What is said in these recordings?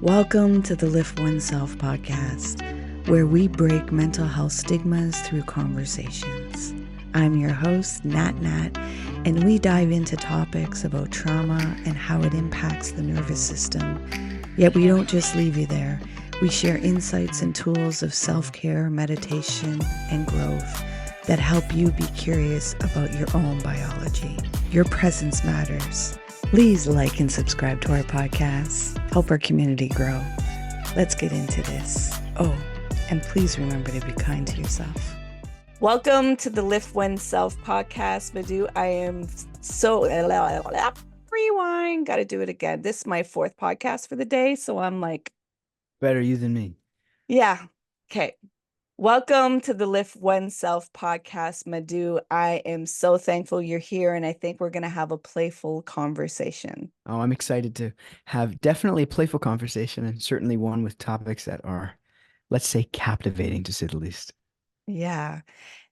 Welcome to the Lift Oneself podcast, where we break mental health stigmas through conversations. I'm your host, Nat Nat, and we dive into topics about trauma and how it impacts the nervous system. Yet we don't just leave you there. We share insights and tools of self-care, meditation, and growth that help you be curious about your own biology. Your presence matters. Please like and subscribe to our podcast. Help our community grow. Let's get into this. Oh, and please remember to be kind to yourself. Welcome to the Lift Oneself podcast, Madhu. I am so rewind. Got to do it again. This is my fourth podcast for the day, so I'm like, better you than me. Yeah. Okay. Welcome to the Lift Oneself podcast, Madhu. I am so thankful you're here, and I think we're going to have a playful conversation. Oh, I'm excited to have definitely a playful conversation and certainly one with topics that are, let's say, captivating to say the least. Yeah,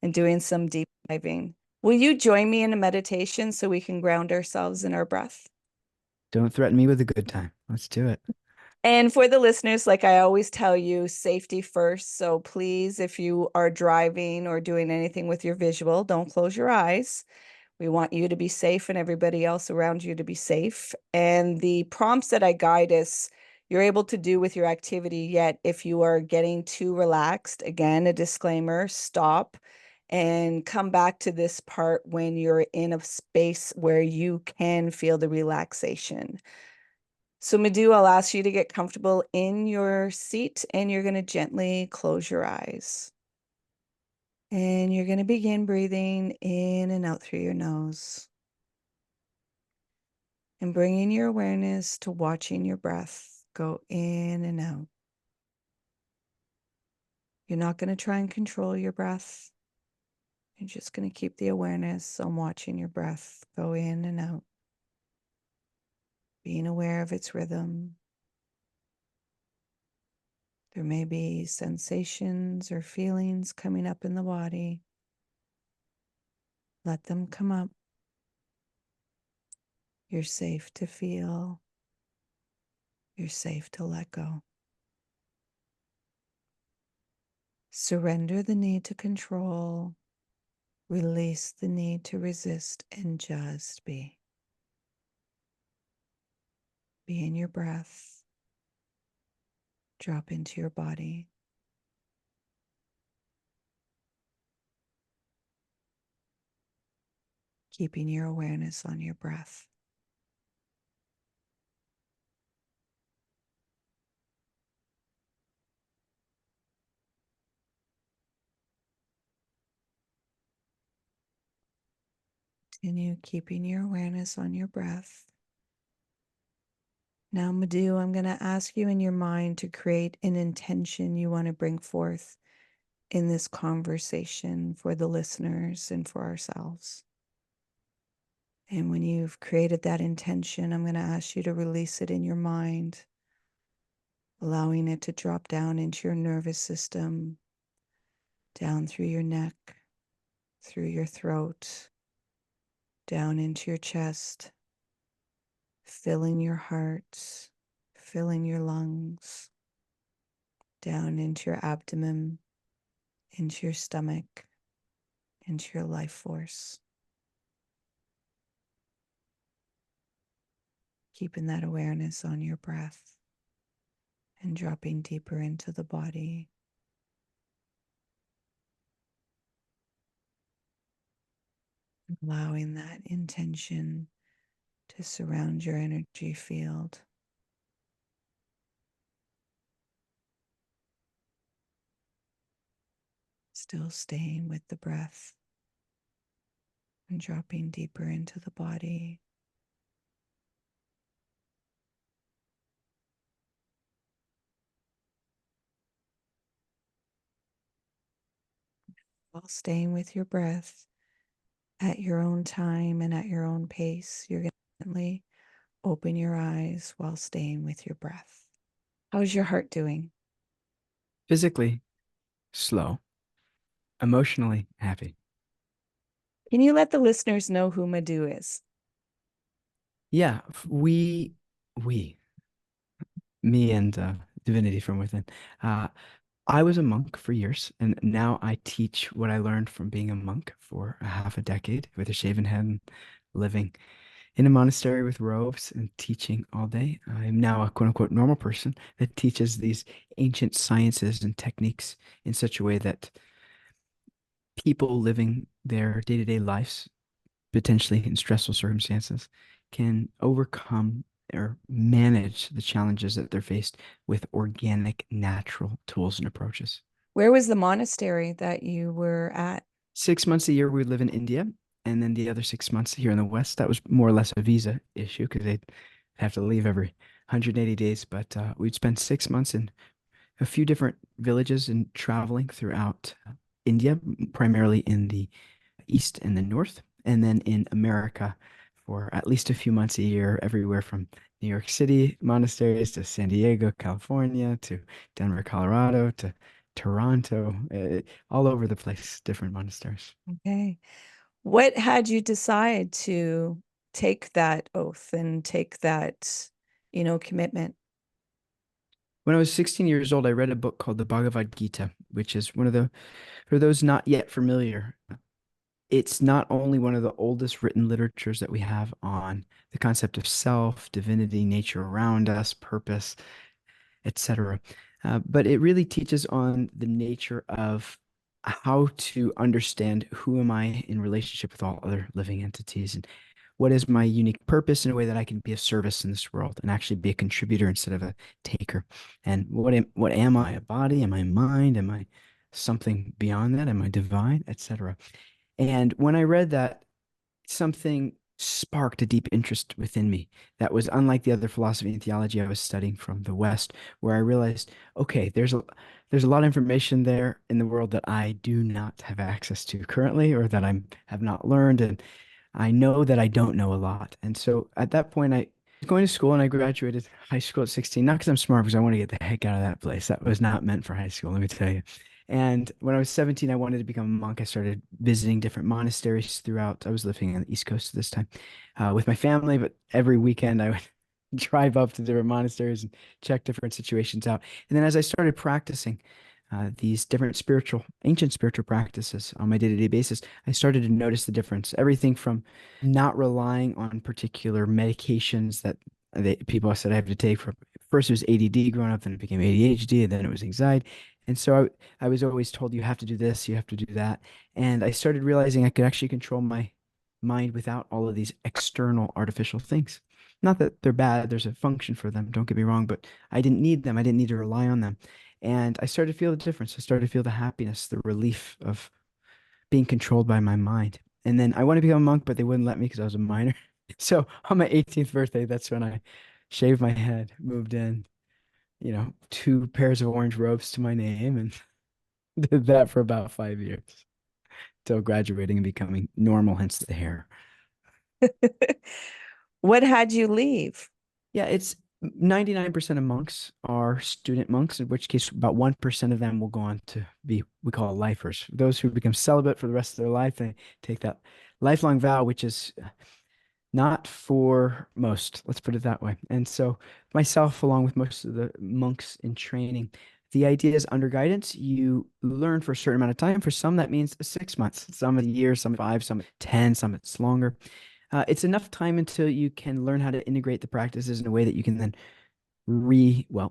and doing some deep diving. Will you join me in a meditation so we can ground ourselves in our breath? Don't threaten me with a good time. Let's do it. And for the listeners, like I always tell you, safety first. So please, if you are driving or doing anything with your visual, don't close your eyes. We want you to be safe and everybody else around you to be safe. And the prompts that I guide us, you're able to do with your activity. Yet if you are getting too relaxed, again, a disclaimer, stop and come back to this part when you're in a space where you can feel the relaxation. So Madhu, I'll ask you to get comfortable in your seat and you're going to gently close your eyes. And you're going to begin breathing in and out through your nose. And bringing your awareness to watching your breath go in and out. You're not going to try and control your breath. You're just going to keep the awareness on watching your breath go in and out. Being aware of its rhythm. There may be sensations or feelings coming up in the body. Let them come up. You're safe to feel. You're safe to let go. Surrender the need to control. Release the need to resist and just be. Be in your breath. Drop into your body. Keeping your awareness on your breath. Continue keeping your awareness on your breath. Now, Madhu, I'm going to ask you in your mind to create an intention you want to bring forth in this conversation for the listeners and for ourselves. And when you've created that intention, I'm going to ask you to release it in your mind, allowing it to drop down into your nervous system, down through your neck, through your throat, down into your chest, filling your heart, filling your lungs, down into your abdomen, into your stomach, into your life force. Keeping that awareness on your breath and dropping deeper into the body. Allowing that intention to surround your energy field. Still staying with the breath and dropping deeper into the body. While staying with your breath at your own time and at your own pace, you're going to gently open your eyes while staying with your breath. How's your heart doing? Physically slow, emotionally happy. Can you let the listeners know who Madhu is? Yeah, we Me and divinity from within. Uh, I was a monk for years, and now I teach what I learned from being a monk for a half a decade with a shaven head and living in a monastery with robes and teaching all day. I'm now a quote unquote normal person that teaches these ancient sciences and techniques in such a way that people living their day-to-day lives, potentially in stressful circumstances, can overcome or manage the challenges that they're faced with organic, natural tools and approaches. Where was the monastery that you were at? 6 months a year we would live in India, and then the other 6 months here in the West. That was more or less a visa issue because they'd have to leave every 180 days. But we'd spend 6 months in a few different villages and traveling throughout India, primarily in the east and the north, and then in America for at least a few months a year, everywhere from New York City monasteries to San Diego, California, to Denver, Colorado, to Toronto, all over the place, different monasteries. Okay. What had you decide to take that oath and take that, commitment? When I was 16 years old, I read a book called the Bhagavad Gita, which is one of the, for those not yet familiar, it's not only one of the oldest written literatures that we have on the concept of self, divinity, nature around us, purpose, etc. But it really teaches on the nature of how to understand who am I in relationship with all other living entities and what is my unique purpose in a way that I can be of service in this world and actually be a contributor instead of a taker. And what am I? A body? Am I a mind? Am I something beyond that? Am I divine? Etc. And when I read that, something sparked a deep interest within me that was unlike the other philosophy and theology I was studying from the West, where I realized, okay, there's a lot of information there in the world that I do not have access to currently, or that I have not learned, and I know that I don't know a lot. And so at that point, I was going to school and I graduated high school at 16, not because I'm smart, because I want to get the heck out of that place. That was not meant for high school, let me tell you. And when I was 17, I wanted to become a monk. I started visiting different monasteries throughout. I was living on the East Coast at this time with my family, but every weekend I would drive up to different monasteries and check different situations out. And then as I started practicing these different ancient spiritual practices on my day-to-day basis, I started to notice the difference. Everything from not relying on particular medications that people said I have to take for first it was ADD growing up, then it became ADHD, and then it was anxiety. And so I was always told you have to do this, you have to do that. And I started realizing I could actually control my mind without all of these external artificial things. Not that they're bad, there's a function for them, don't get me wrong, but I didn't need them. I didn't need to rely on them. And I started to feel the difference. I started to feel the happiness, the relief of being controlled by my mind. And then I wanted to become a monk, but they wouldn't let me because I was a minor. So on my 18th birthday, that's when I shaved my head, moved in, 2 pairs of orange robes to my name, and did that for about 5 years till graduating and becoming normal, hence the hair. What had you leave? Yeah, it's 99% of monks are student monks, in which case about 1% of them will go on to be, we call lifers. Those who become celibate for the rest of their life, they take that lifelong vow, which is not for most, let's put it that way. And so myself, along with most of the monks in training, the idea is under guidance, you learn for a certain amount of time. For some, that means 6 months, some a year, some 5, some 10, some it's longer. It's enough time until you can learn how to integrate the practices in a way that you can then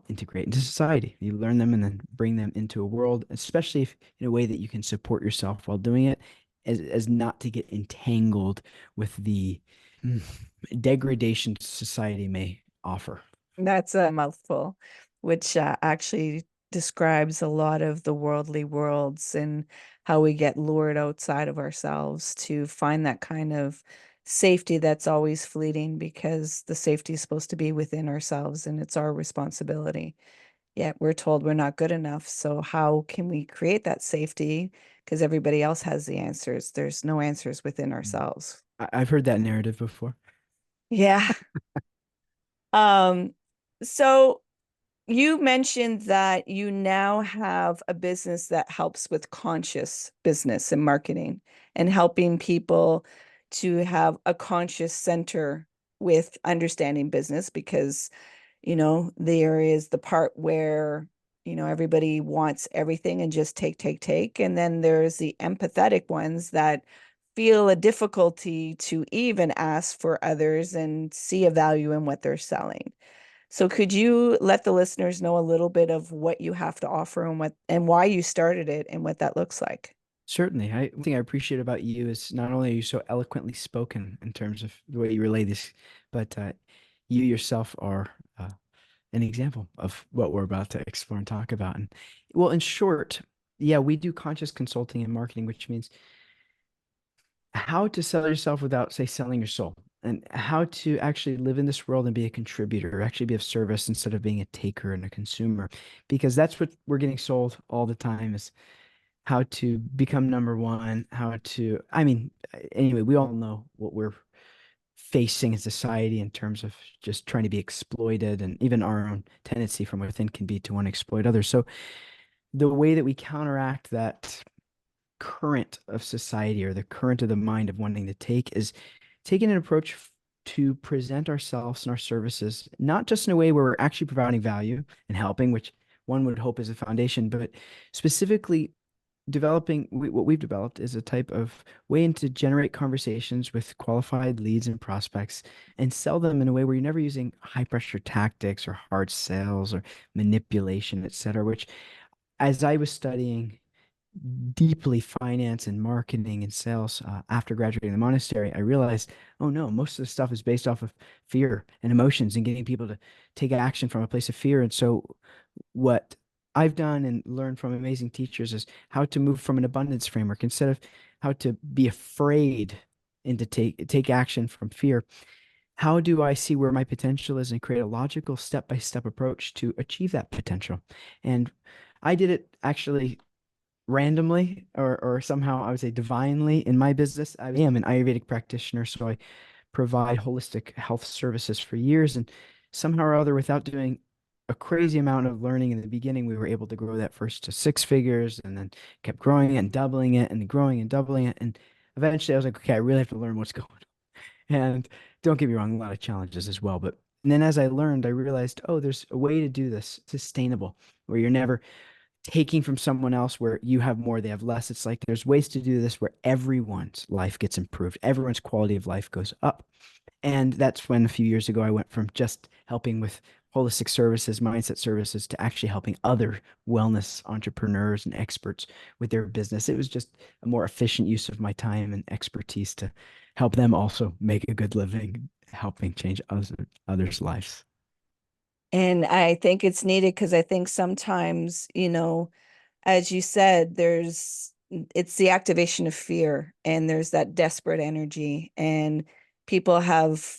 integrate into society. You learn them and then bring them into a world, especially if in a way that you can support yourself while doing it, as not to get entangled with the mm, degradation society may offer. That's a mouthful, which actually describes a lot of the worldly worlds and how we get lured outside of ourselves to find that kind of safety that's always fleeting because the safety is supposed to be within ourselves and it's our responsibility. Yet we're told we're not good enough. So how can we create that safety? Because everybody else has the answers. There's no answers within ourselves. I've heard that narrative before. Yeah. Um, so you mentioned that you now have a business that helps with conscious business and marketing and helping people to have a conscious center with understanding business because There is the part where, everybody wants everything and just take, take, take. And then there's the empathetic ones that feel a difficulty to even ask for others and see a value in what they're selling. So could you let the listeners know a little bit of what you have to offer and what and why you started it and what that looks like? Certainly. One thing I appreciate about you is not only are you so eloquently spoken in terms of the way you relay this, but you yourself are an example of what we're about to explore and talk about. And well, in short, yeah, we do conscious consulting and marketing, which means how to sell yourself without, say, selling your soul, and how to actually live in this world and be a contributor, actually be of service instead of being a taker and a consumer, because that's what we're getting sold all the time is how to become number one, how to, I mean, anyway, we all know what we're facing in society in terms of just trying to be exploited, and even our own tendency from within can be to want to exploit others. So the way that we counteract that current of society or the current of the mind of wanting to take is taking an approach to present ourselves and our services, not just in a way where we're actually providing value and helping, which one would hope is a foundation, but specifically what we've developed is a type of way to generate conversations with qualified leads and prospects and sell them in a way where you're never using high pressure tactics or hard sales or manipulation, et cetera, which as I was studying deeply finance and marketing and sales after graduating the monastery, I realized, oh no, most of the stuff is based off of fear and emotions and getting people to take action from a place of fear. And so, what I've done and learned from amazing teachers is how to move from an abundance framework instead of how to be afraid and to take action from fear. How do I see where my potential is and create a logical step-by-step approach to achieve that potential? And I did it actually randomly or somehow I would say divinely in my business. I am an Ayurvedic practitioner, so I provide holistic health services for years. And somehow or other, without doing a crazy amount of learning in the beginning, we were able to grow that first to six figures and then kept growing it and doubling it and growing and doubling it. And eventually I was like, okay, I really have to learn what's going on. And don't get me wrong, a lot of challenges as well. But and then as I learned, I realized, oh, there's a way to do this sustainable where you're never taking from someone else where you have more, they have less. It's like there's ways to do this where everyone's life gets improved, everyone's quality of life goes up. And that's when a few years ago I went from just helping with holistic services, mindset services, to actually helping other wellness entrepreneurs and experts with their business. It was just a more efficient use of my time and expertise to help them also make a good living, helping change others' lives. And I think it's needed because I think sometimes, as you said, it's the activation of fear and there's that desperate energy. And people have,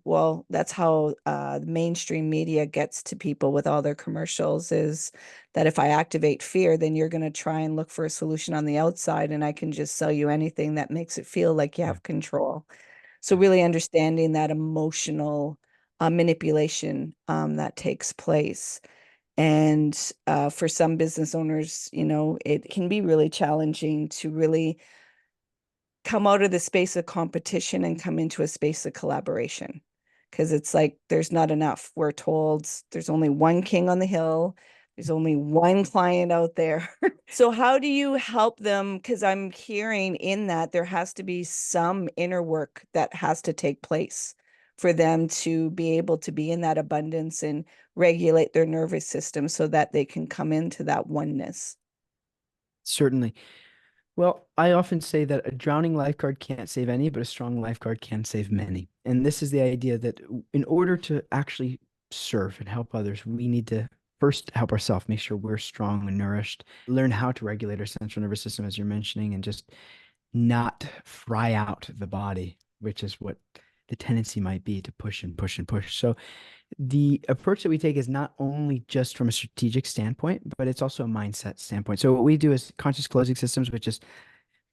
well, that's how the mainstream media gets to people with all their commercials is that if I activate fear, then you're going to try and look for a solution on the outside, and I can just sell you anything that makes it feel like you Yeah. have control. So really understanding that emotional manipulation that takes place. And for some business owners, it can be really challenging to really come out of the space of competition and come into a space of collaboration. Because it's like there's not enough. We're told there's only one king on the hill, there's only one client out there. So, how do you help them? Because I'm hearing in that there has to be some inner work that has to take place for them to be able to be in that abundance and regulate their nervous system so that they can come into that oneness. Certainly. Well, I often say that a drowning lifeguard can't save any, but a strong lifeguard can save many. And this is the idea that in order to actually serve and help others, we need to first help ourselves, make sure we're strong and nourished, learn how to regulate our central nervous system, as you're mentioning, and just not fry out the body, which is what the tendency might be to push and push and push. So the approach that we take is not only just from a strategic standpoint, but it's also a mindset standpoint. So what we do is conscious closing systems, which is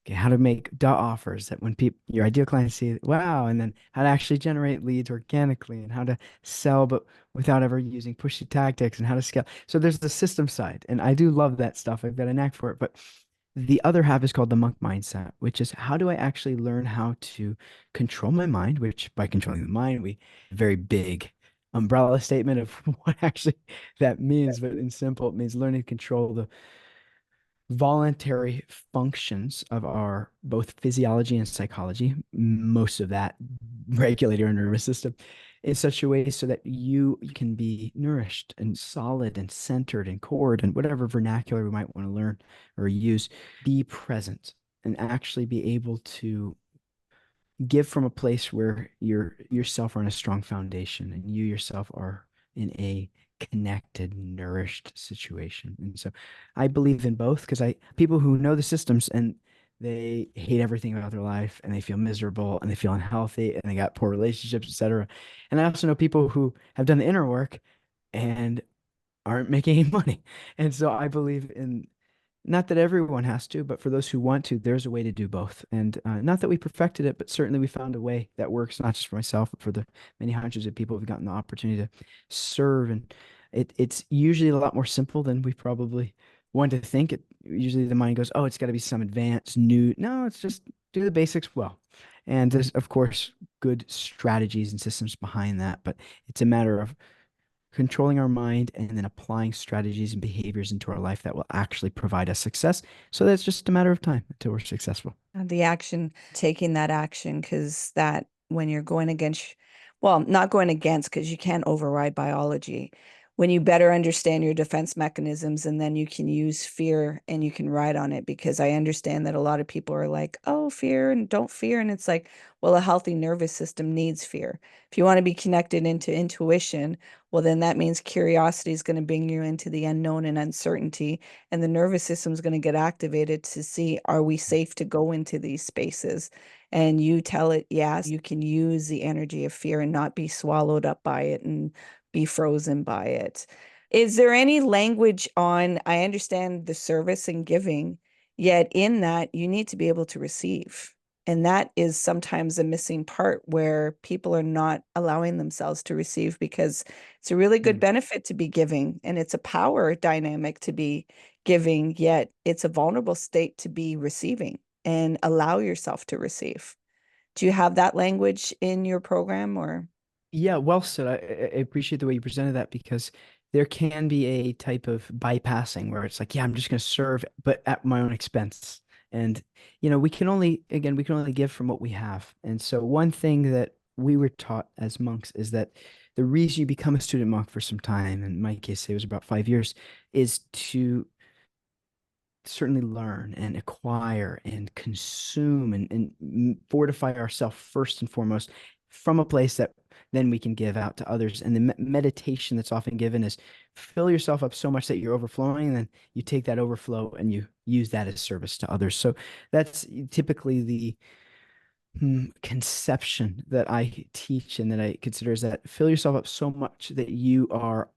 okay, how to make duh offers that when people your ideal clients see, wow, and then how to actually generate leads organically and how to sell but without ever using pushy tactics and how to scale. So there's the system side, and I do love that stuff. I've got a knack for it, but the other half is called the monk mindset, which is how do I actually learn how to control my mind, which by controlling the mind, we very big umbrella statement of what actually that means, but in simple, it means learning to control the voluntary functions of our both physiology and psychology, most of that regulate our nervous system in such a way so that you can be nourished and solid and centered and cored and whatever vernacular we might want to learn or use, be present and actually be able to give from a place where you're yourself are on a strong foundation and you yourself are in a connected, nourished situation. And so I believe in both because I people who know the systems and they hate everything about their life and they feel miserable and they feel unhealthy and they got poor relationships, etc. And I also know people who have done the inner work and aren't making any money. And so I believe in not that everyone has to, but for those who want to, there's a way to do both. And not that we perfected it, but certainly we found a way that works, not just for myself, but for the many hundreds of people who've gotten the opportunity to serve. And it's usually a lot more simple than we probably want to think. Usually the mind goes, oh, it's got to be some advanced new. No, it's just do the basics well. And there's, of course, good strategies and systems behind that, but it's a matter of controlling our mind and then applying strategies and behaviors into our life that will actually provide us success. So that's just a matter of time until we're successful. The action, taking that action, because that when you're going against, well, not going against, because you can't override biology. When you better understand your defense mechanisms, and then you can use fear and you can ride on it, because I understand that a lot of people are like, oh, fear and don't fear. And it's like, well, a healthy nervous system needs fear. If you want to be connected into intuition, well, then that means curiosity is going to bring you into the unknown and uncertainty, and the nervous system is going to get activated to see, are we safe to go into these spaces? And you tell it yes, you can use the energy of fear and not be swallowed up by it and be frozen by it. Is there any language on, I understand the service and giving, yet in that you need to be able to receive. And that is sometimes a missing part where people are not allowing themselves to receive, because it's a really good Mm. benefit to be giving and it's a power dynamic to be giving, yet it's a vulnerable state to be receiving, and allow yourself to receive. Do you have that language in your program or? Yeah, well said. I appreciate the way you presented that because there can be a type of bypassing where it's like, yeah, I'm just going to serve, but at my own expense. And, we can only, again, we can only give from what we have. And so one thing that we were taught as monks is that the reason you become a student monk for some time, in my case, it was about 5 years, is to certainly learn and acquire and consume and fortify ourselves first and foremost from a place that then we can give out to others. And the meditation that's often given is fill yourself up so much that you're overflowing, and then you take that overflow and you use that as service to others. So that's typically the conception that I teach and that I consider is that fill yourself up so much that you are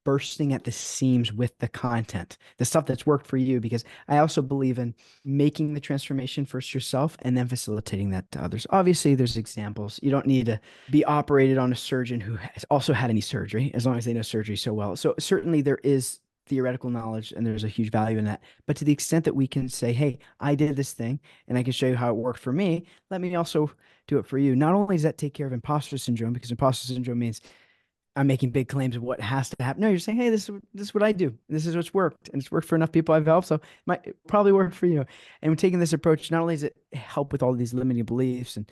bursting at the seams with the content, the stuff that's worked for you. Because I also believe in making the transformation first yourself and then facilitating that to others. Obviously, there's examples. You don't need to be operated on a surgeon who has also had any surgery, as long as they know surgery so well. So certainly there is theoretical knowledge and there's a huge value in that. But to the extent that we can say, hey, I did this thing and I can show you how it worked for me, let me also do it for you. Not only does that take care of imposter syndrome, because imposter syndrome means I'm making big claims of what has to happen. No, you're saying, hey, this is what I do. This is what's worked, and it's worked for enough people I've helped, so it probably work for you. And we're taking this approach. Not only does it help with all these limiting beliefs, and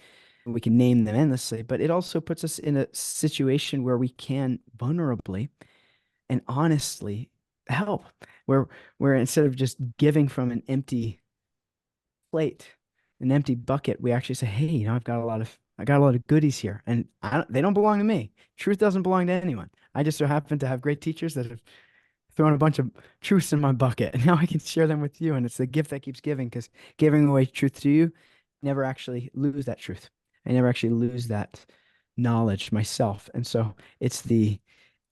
we can name them endlessly, but it also puts us in a situation where we can vulnerably and honestly help, where instead of just giving from an empty plate, an empty bucket, we actually say, hey, I got a lot of goodies here, and they don't belong to me. Truth doesn't belong to anyone. I just so happen to have great teachers that have thrown a bunch of truths in my bucket, and now I can share them with you. And it's the gift that keeps giving, because giving away truth to you, never actually lose that truth. I never actually lose that knowledge myself. And so it's the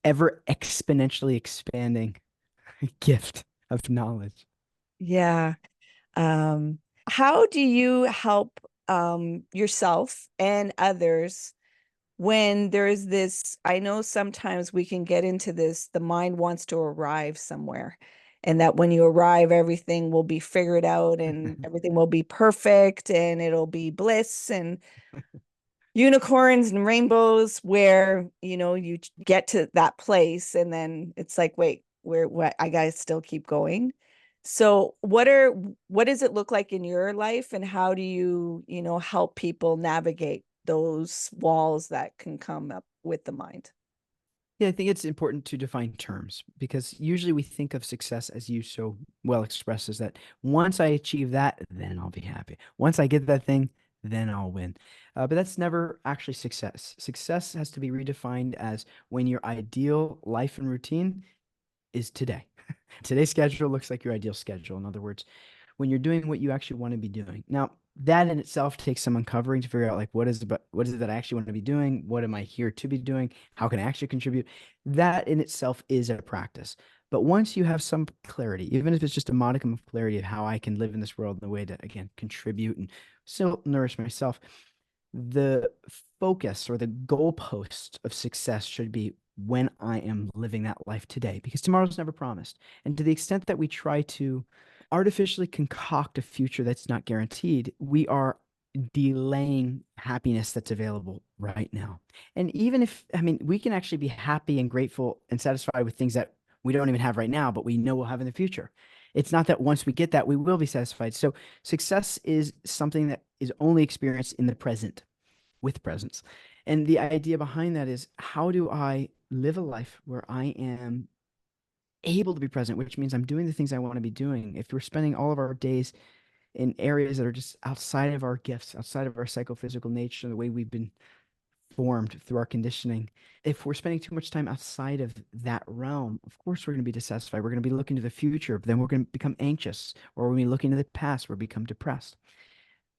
ever exponentially expanding gift of knowledge. Yeah. How do you help yourself and others when there's this? I know sometimes we can get into this, the mind wants to arrive somewhere, and that when you arrive, everything will be figured out and everything will be perfect and it'll be bliss. And unicorns and rainbows where, you get to that place and then it's like, wait, where, what, I gotta still keep going. So what does it look like in your life, and how do you, help people navigate those walls that can come up with the mind? Yeah, I think it's important to define terms because usually we think of success, as you so well expressed, as that once I achieve that, then I'll be happy. Once I get that thing, then I'll win. But that's never actually success. Success has to be redefined as when your ideal life and routine is today. Today's schedule looks like your ideal schedule. In other words, when you're doing what you actually want to be doing. Now, that in itself takes some uncovering to figure out like what is it that I actually want to be doing? What am I here to be doing? How can I actually contribute? That in itself is a practice. But once you have some clarity, even if it's just a modicum of clarity of how I can live in this world in a way to again contribute and still nourish myself, the focus or the goalpost of success should be when I am living that life today, because tomorrow's never promised. And to the extent that we try to artificially concoct a future that's not guaranteed, we are delaying happiness that's available right now. And even if, I mean, we can actually be happy and grateful and satisfied with things that we don't even have right now, but we know we'll have in the future. It's not that once we get that, we will be satisfied. So success is something that is only experienced in the present with presence. And the idea behind that is how do I live a life where I am able to be present, which means I'm doing the things I want to be doing. If we're spending all of our days in areas that are just outside of our gifts, outside of our psychophysical nature, the way we've been formed through our conditioning, if we're spending too much time outside of that realm, of course we're going to be dissatisfied. We're going to be looking to the future, but then we're going to become anxious, or we're going to be looking to the past, we'll become depressed.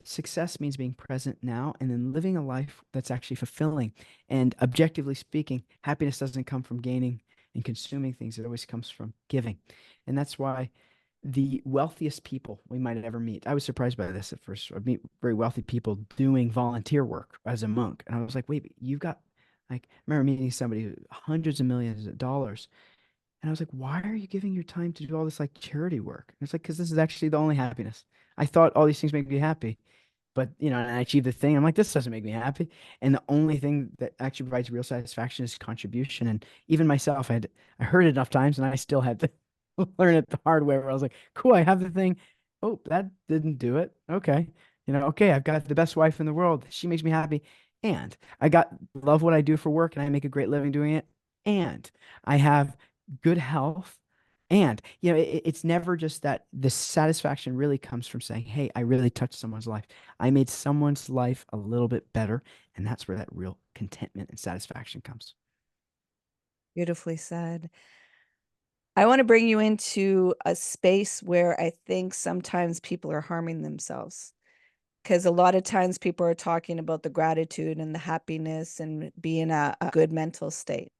Success means being present now and then living a life that's actually fulfilling. And objectively speaking, happiness doesn't come from gaining and consuming things, it always comes from giving. And that's why the wealthiest people we might ever meet, I was surprised by this at first. I meet very wealthy people doing volunteer work as a monk. And I was like, wait, but you've got, like, I remember meeting somebody who hundreds of millions of dollars. And I was like, why are you giving your time to do all this like charity work? And it's like, because this is actually the only happiness. I thought all these things make me happy. But and I achieved the thing. I'm like, this doesn't make me happy. And the only thing that actually provides real satisfaction is contribution. And even myself, I heard it enough times, and I still had to learn it the hard way. Where I was like, cool, I have the thing. Oh, that didn't do it. Okay, okay, I've got the best wife in the world. She makes me happy, and I got love what I do for work, and I make a great living doing it. And I have good health. And it's never just that. The satisfaction really comes from saying, hey, I really touched someone's life. I made someone's life a little bit better. And that's where that real contentment and satisfaction comes. Beautifully said. I want to bring you into a space where I think sometimes people are harming themselves, because a lot of times people are talking about the gratitude and the happiness and being a good mental state.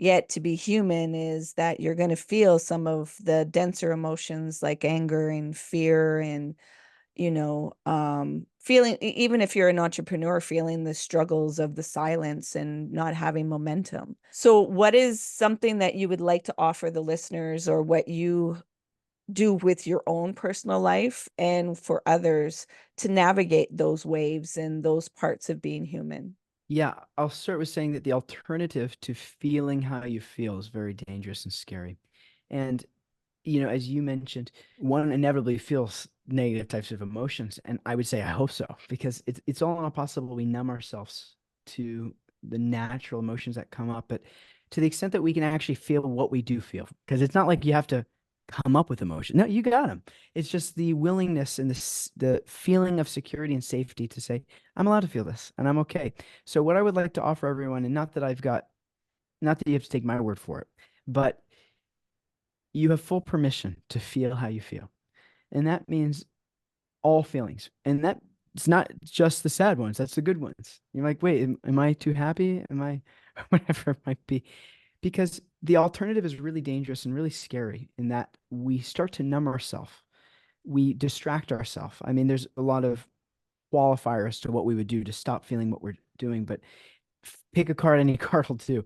Yet to be human is that you're going to feel some of the denser emotions like anger and fear and, feeling, even if you're an entrepreneur, feeling the struggles of the silence and not having momentum. So what is something that you would like to offer the listeners, or what you do with your own personal life and for others, to navigate those waves and those parts of being human? Yeah, I'll start with saying that the alternative to feeling how you feel is very dangerous and scary. And as you mentioned, one inevitably feels negative types of emotions. And I would say, I hope so, because it's all not possible. We numb ourselves to the natural emotions that come up. But to the extent that we can actually feel what we do feel, because it's not like you have to come up with emotion. No, you got them. It's just the willingness and the feeling of security and safety to say, I'm allowed to feel this and I'm okay. So what I would like to offer everyone, and not that you have to take my word for it, but you have full permission to feel how you feel. And that means all feelings. And that it's not just the sad ones, that's the good ones. You're like, wait, am I too happy? Am I whatever it might be? Because the alternative is really dangerous and really scary in that we start to numb ourselves. We distract ourselves. I mean, there's a lot of qualifiers to what we would do to stop feeling what we're doing, but pick a card, any card will do.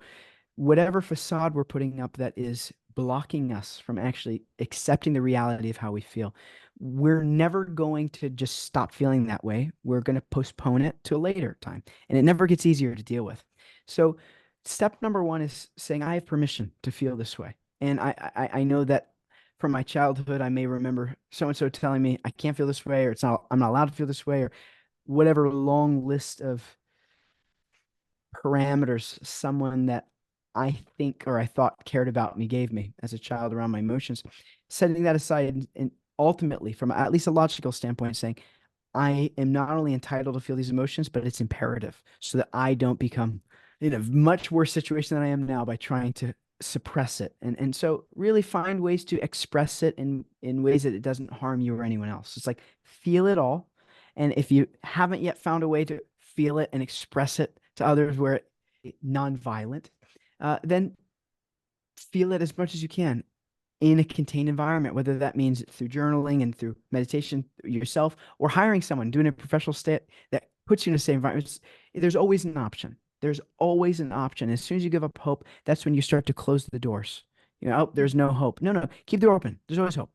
Whatever facade we're putting up that is blocking us from actually accepting the reality of how we feel. We're never going to just stop feeling that way. We're going to postpone it to a later time, and it never gets easier to deal with. So, step number one is saying, I have permission to feel this way. And I know that from my childhood, I may remember so and so telling me I can't feel this way, or I'm not allowed to feel this way, or whatever long list of parameters someone that I think or I thought cared about me gave me as a child around my emotions. Setting that aside and ultimately, from at least a logical standpoint, saying, I am not only entitled to feel these emotions, but it's imperative so that I don't become in a much worse situation than I am now by trying to suppress it. And so really find ways to express it in ways that it doesn't harm you or anyone else. It's like feel it all. And if you haven't yet found a way to feel it and express it to others where it non-violent, then feel it as much as you can in a contained environment, whether that means through journaling and through meditation yourself or hiring someone, doing a professional state that puts you in a safe environment. There's always an option. There's always an option. As soon as you give up hope, that's when you start to close the doors. Oh, there's no hope. No, no, keep the door open. There's always hope.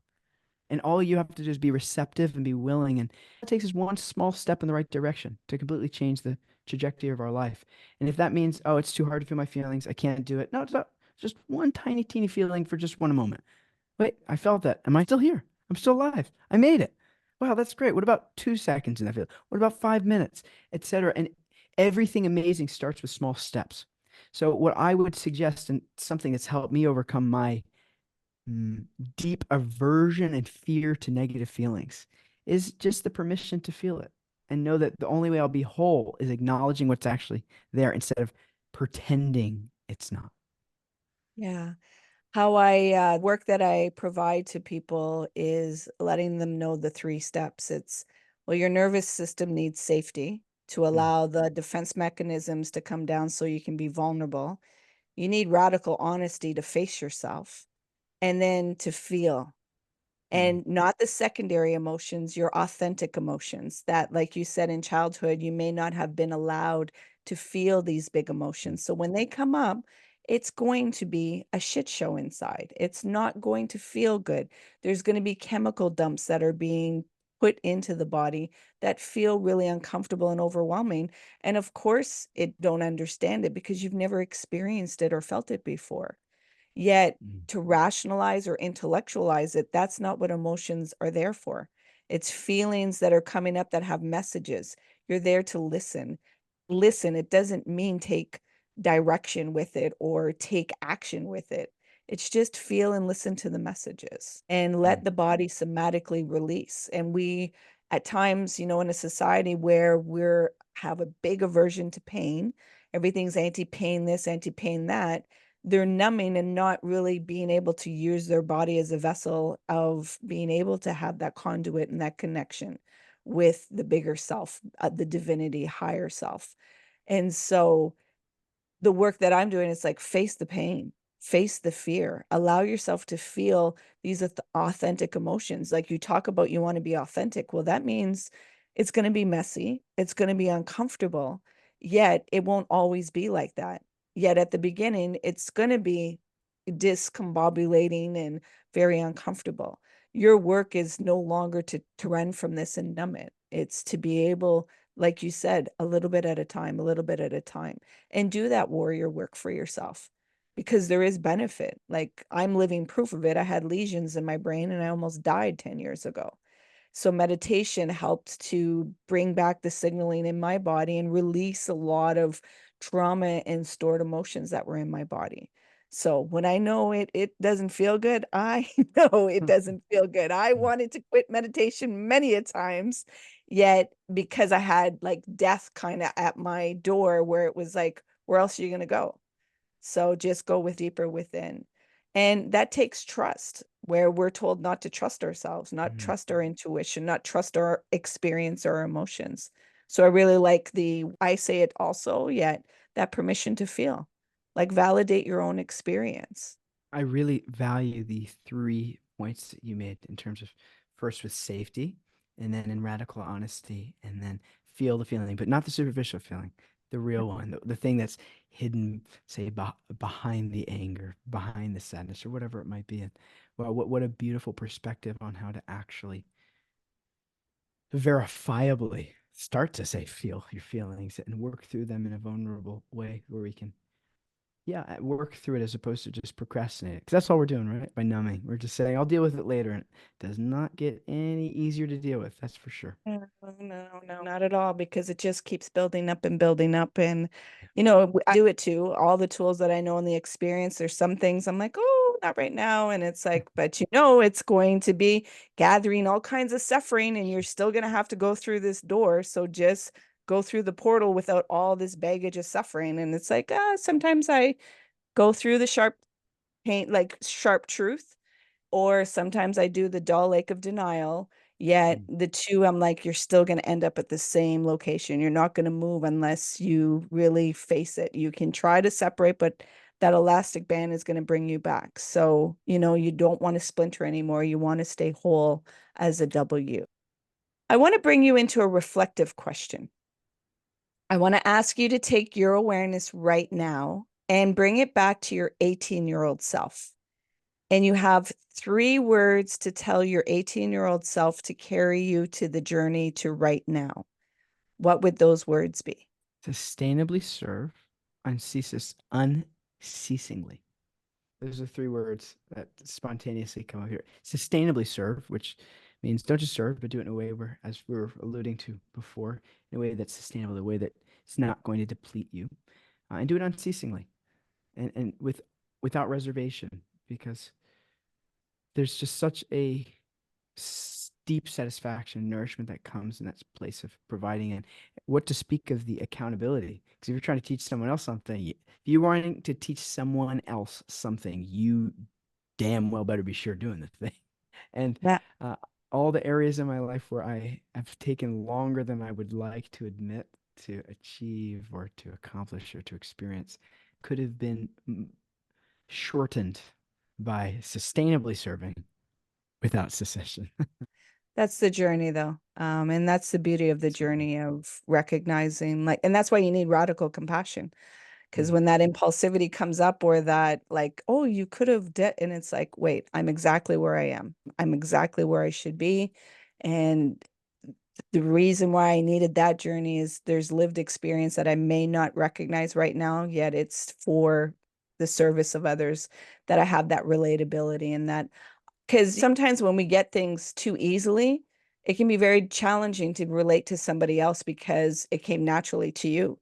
And all you have to do is be receptive and be willing. And it takes us one small step in the right direction to completely change the trajectory of our life. And if that means, oh, it's too hard to feel my feelings, I can't do it. No, it's not. Just one tiny, teeny feeling for just one moment. Wait, I felt that. Am I still here? I'm still alive. I made it. Wow, that's great. What about 2 seconds in that field? What about 5 minutes, etc.? And everything amazing starts with small steps. So what I would suggest, and something that's helped me overcome my mm, deep aversion and fear to negative feelings, is just the permission to feel it and know that the only way I'll be whole is acknowledging what's actually there instead of pretending it's not. Yeah. How I work that I provide to people is letting them know the 3 steps. It's, well, your nervous system needs safety to Mm, allow the defense mechanisms to come down so you can be vulnerable. You need radical honesty to face yourself and then to feel. mm, And not the secondary emotions, your authentic emotions that, like you said, in childhood, you may not have been allowed to feel these big mm, emotions. So when they come up, it's going to be a shit show inside. It's not going to feel good. There's going to be chemical dumps that are being put into the body that feel really uncomfortable and overwhelming. And of course, it don't understand it because you've never experienced it or felt it before. Yet mm, to rationalize or intellectualize it, that's not what emotions are there for. It's feelings that are coming up that have messages. You're there to listen. Listen, it doesn't mean take direction with it or take action with it. It's just feel and listen to the messages and let mm, the body somatically release. And we, at times, in a society where we're have a big aversion to pain, everything's anti-pain this, anti-pain that, they're numbing and not really being able to use their body as a vessel of being able to have that conduit and that connection with the bigger self, the divinity, higher self. And so the work that I'm doing is like face the pain, face the fear, allow yourself to feel these authentic emotions. Like you talk about, you want to be authentic. Well, that means it's going to be messy, it's going to be uncomfortable, yet it won't always be like that. Yet at the beginning, it's going to be discombobulating and very uncomfortable. Your work is no longer to run from this and numb it. It's to be able, like you said, a little bit at a time, a little bit at a time, and do that warrior work for yourself because there is benefit. Like I'm living proof of it. I had lesions in my brain and I almost died 10 years ago. So meditation helped to bring back the signaling in my body and release a lot of trauma and stored emotions that were in my body. So when I know it doesn't feel good, I know it mm. doesn't feel good. I Mm. wanted to quit meditation many a times, yet because I had like death kind of at my door where it was like, where else are you going to go? So just go with deeper within. And that takes trust, where we're told not to trust ourselves, not Mhm. trust our intuition, not trust our experience or emotions. So I really like I say it also, yet that permission to feel, like validate your own experience. I really value the 3 points that you made in terms of first with safety, and then in radical honesty, and then feel the feeling, but not the superficial feeling, the real one, the thing that's hidden, say, behind the anger, behind the sadness, or whatever it might be. And well, what a beautiful perspective on how to actually verifiably start to say feel your feelings and work through them in a vulnerable way where we can, yeah, work through it as opposed to just procrastinate. Because that's all we're doing, right? By numbing, we're just saying I'll deal with it later, and it does not get any easier to deal with, that's for sure. No, no, no, not at all, because it just keeps building up and building up. And, I do it too. All the tools that I know and the experience, there's some things I'm like, oh, not right now. And it's like, but it's going to be gathering all kinds of suffering, and you're still going to have to go through this door. So just go through the portal without all this baggage of suffering. And it's like, sometimes I go through the sharp pain, like sharp truth, or sometimes I do the dull lake of denial. Yet Mm. the two, I'm like, you're still going to end up at the same location. You're not going to move unless you really face it. You can try to separate, but that elastic band is going to bring you back. So, you don't want to splinter anymore. You want to stay whole as a W. I want to bring you into a reflective question. I want to ask you to take your awareness right now and bring it back to your 18-year-old self. And you have 3 words to tell your 18-year-old self to carry you to the journey to right now. What would those words be? Sustainably serve, unceasingly. Those are 3 words that spontaneously come up here. Sustainably serve, which means don't just serve, but do it in a way where, as we were alluding to before, in a way that's sustainable, a way that it's not going to deplete you, and do it unceasingly and without reservation, because there's just such a deep satisfaction, nourishment that comes in that place of providing. And what to speak of the accountability? Because if you're trying to teach someone else something, if you're wanting to teach someone else something, you damn well better be sure doing the thing. And That uh, all the areas in my life where I have taken longer than I would like to admit to achieve or to accomplish or to experience could have been shortened by sustainably serving without cessation. that's the journey though. And that's the beauty of the Absolutely. journey of recognizing, like, and that's why you need radical compassion. Because Mm, when that impulsivity comes up, or that, like, oh, you could have and it's like, wait, I'm exactly where I am. I'm exactly where I should be. And the reason why I needed that journey is there's lived experience that I may not recognize right now, yet it's for the service of others, that I have that relatability. And that, because sometimes when we get things too easily, it can be very challenging to relate to somebody else because it came naturally to you.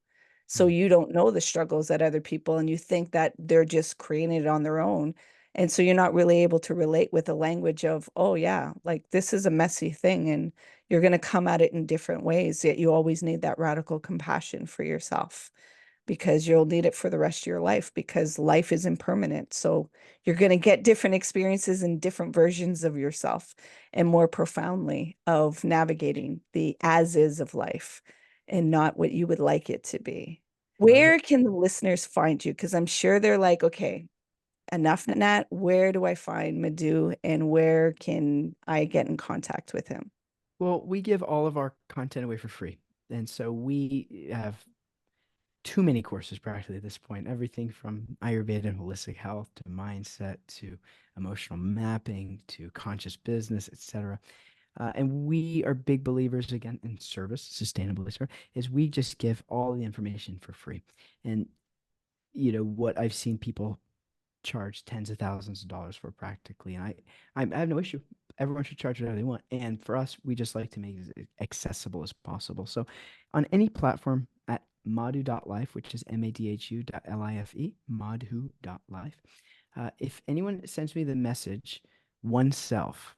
So mm. you don't know the struggles that other people, and you think that they're just creating it on their own. And so you're not really able to relate with the language of, oh, yeah, like this is a messy thing. And you're going to come at it in different ways. Yet you always need that radical compassion for yourself, because you'll need it for the rest of your life, because life is impermanent. So you're going to get different experiences and different versions of yourself, and more profoundly of navigating the as is of life and not what you would like it to be. Love it. Where can the listeners find you? Because I'm sure they're like, okay, enough, Nat. Where do I find Madhu, and where can I get in contact with him? Well, we give all of our content away for free. And so we have too many courses practically at this point. Everything from Ayurveda and holistic health to mindset to emotional mapping to conscious business, etc. And we are big believers again in service, sustainability, service, is we just give all the information for free. And what I've seen people charge tens of thousands of dollars for practically. And I have no issue. Everyone should charge whatever they want. And for us, we just like to make it as accessible as possible. So on any platform at madhu.life, which is madhu.life, madhu.life, if anyone sends me the message, oneself,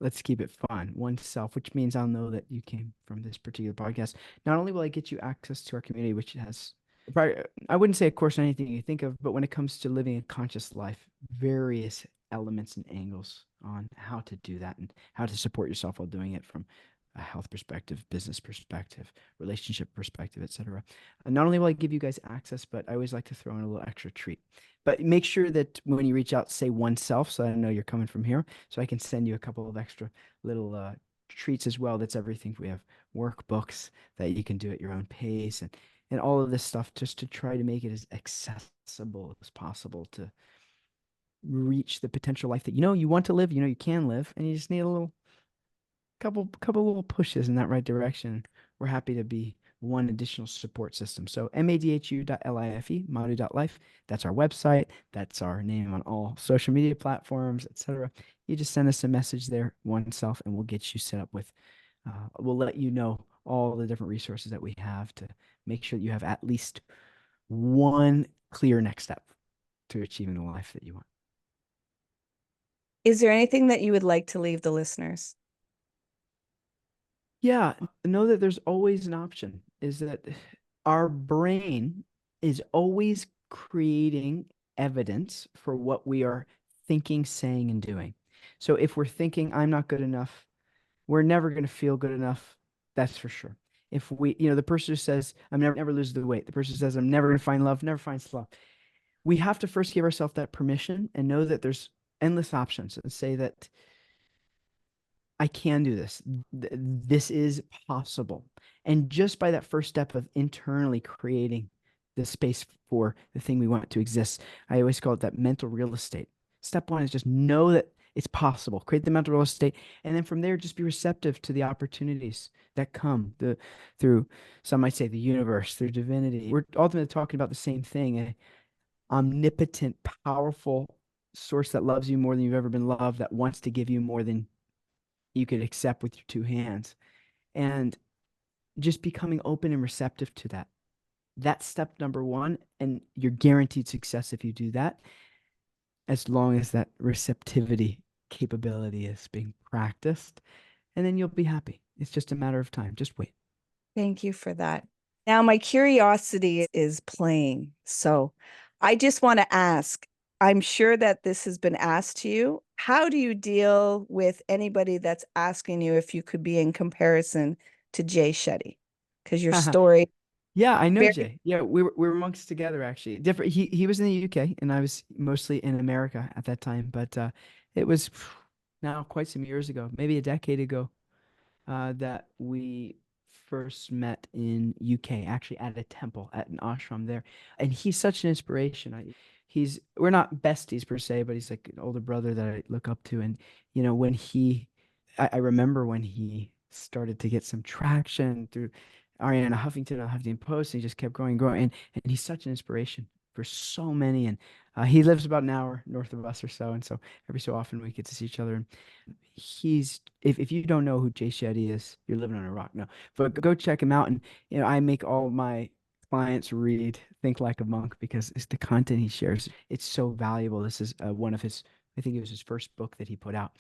let's keep it fun, oneself, which means I'll know that you came from this particular podcast. Not only will I get you access to our community, which has probably, I wouldn't say, of course, anything you think of, but when it comes to living a conscious life, various elements and angles on how to do that and how to support yourself while doing it from a health perspective, business perspective, relationship perspective, etc. Not only will I give you guys access, but I always like to throw in a little extra treat. But make sure that when you reach out, say oneself, so I know you're coming from here, so I can send you a couple of extra little treats as well. That's everything. We have workbooks that you can do at your own pace, and and all of this stuff just to try to make it as accessible as possible to reach the potential life that you want to live, you can live, and you just need a couple little pushes in that right direction. We're happy to be one additional support system. So madhu.life, madhu.life. That's our website. That's our name on all social media platforms, etc. You just send us a message there, oneself, and we'll get you set up with, we'll let you know all the different resources that we have to make sure that you have at least one clear next step to achieving the life that you want. Is there anything that you would like to leave the listeners? Yeah, know that there's always an option, is that our brain is always creating evidence for what we are thinking, saying, and doing. So if we're thinking, I'm not good enough, we're never going to feel good enough. That's for sure. If the person who says, I'm never lose the weight, the person who says, I'm never going to find love, never finds love. We have to first give ourselves that permission and know that there's endless options and say that I can do this. This is possible. And just by that first step of internally creating the space for the thing we want to exist, I always call it that mental real estate. Step one is just know that it's possible. Create the mental real estate. And then from there, just be receptive to the opportunities that come through, some might say, the universe, through divinity. We're ultimately talking about the same thing, an omnipotent, powerful source that loves you more than you've ever been loved, that wants to give you more than you could accept with your two hands, and just becoming open and receptive to that. That's step number one, and you're guaranteed success if you do that, as long as that receptivity capability is being practiced, and then you'll be happy. It's just a matter of time. Just wait. Thank you for that. Now, my curiosity is playing. So I just want to ask, I'm sure that this has been asked to you. How do you deal with anybody that's asking you if you could be in comparison to Jay Shetty? Because your story. Yeah, I know Jay. Yeah, we were monks together, actually. Different. He was in the UK and I was mostly in America at that time. But it was now quite some years ago, maybe a decade ago, that we first met in UK, actually at a temple, at an ashram there. And he's such an inspiration. We're not besties per se, but he's like an older brother that I look up to. And when I remember when he started to get some traction through Ariana Huffington on Huffington Post, and he just kept growing and growing. And he's such an inspiration for so many. And he lives about an hour north of us or so. And so every so often we get to see each other. And if you don't know who Jay Shetty is, you're living on a rock. No, but go check him out. And I make all my clients read Think Like a Monk because it's the content he shares. It's so valuable. This is one of his, I think it was his first book that he put out.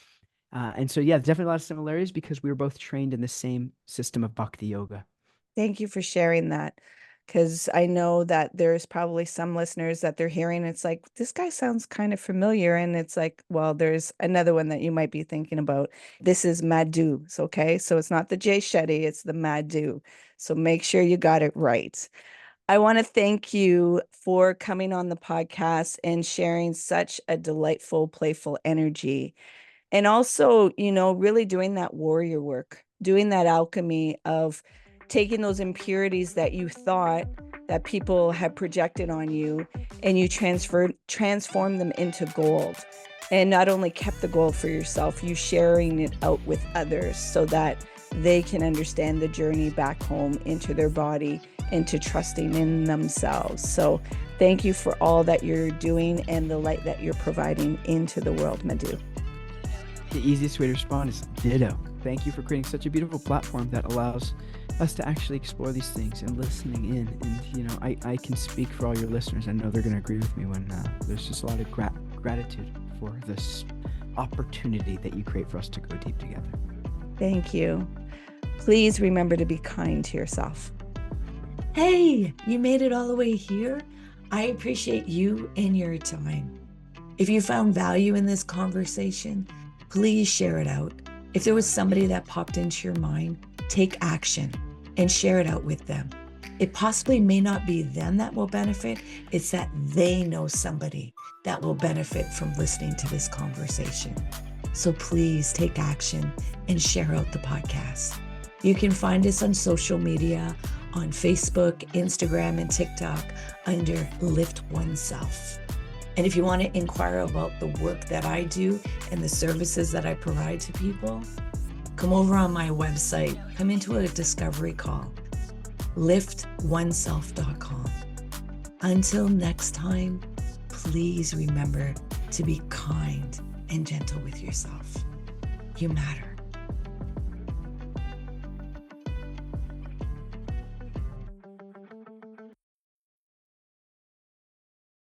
And so, yeah, definitely a lot of similarities because we were both trained in the same system of bhakti yoga. Thank you for sharing that, because I know that there's probably some listeners that they're hearing. It's like, this guy sounds kind of familiar. And it's like, well, there's another one that you might be thinking about. This is Madhu. Okay. So it's not the Jay Shetty, it's the Madhu. So make sure you got it right. I want to thank you for coming on the podcast and sharing such a delightful, playful energy. And also, really doing that warrior work, doing that alchemy of taking those impurities that you thought that people had projected on you, and you transform them into gold. And not only kept the gold for yourself, you sharing it out with others so that they can understand the journey back home into their body, into trusting in themselves. So thank you for all that you're doing and the light that you're providing into the world, Madhu. The easiest way to respond is ditto. Thank you for creating such a beautiful platform that allows us to actually explore these things and listening in. And, I can speak for all your listeners. I know they're going to agree with me when there's just a lot of gratitude for this opportunity that you create for us to go deep together. Thank you. Please remember to be kind to yourself. Hey, you made it all the way here. I appreciate you and your time. If you found value in this conversation, please share it out. If there was somebody that popped into your mind, take action and share it out with them. It possibly may not be them that will benefit. It's that they know somebody that will benefit from listening to this conversation. So please take action and share out the podcast. You can find us on social media on Facebook, Instagram, and TikTok under LiftOneSelf. And if you want to inquire about the work that I do and the services that I provide to people, come over on my website, come into a discovery call, LiftOneSelf.com. Until next time, please remember to be kind and gentle with yourself. You matter.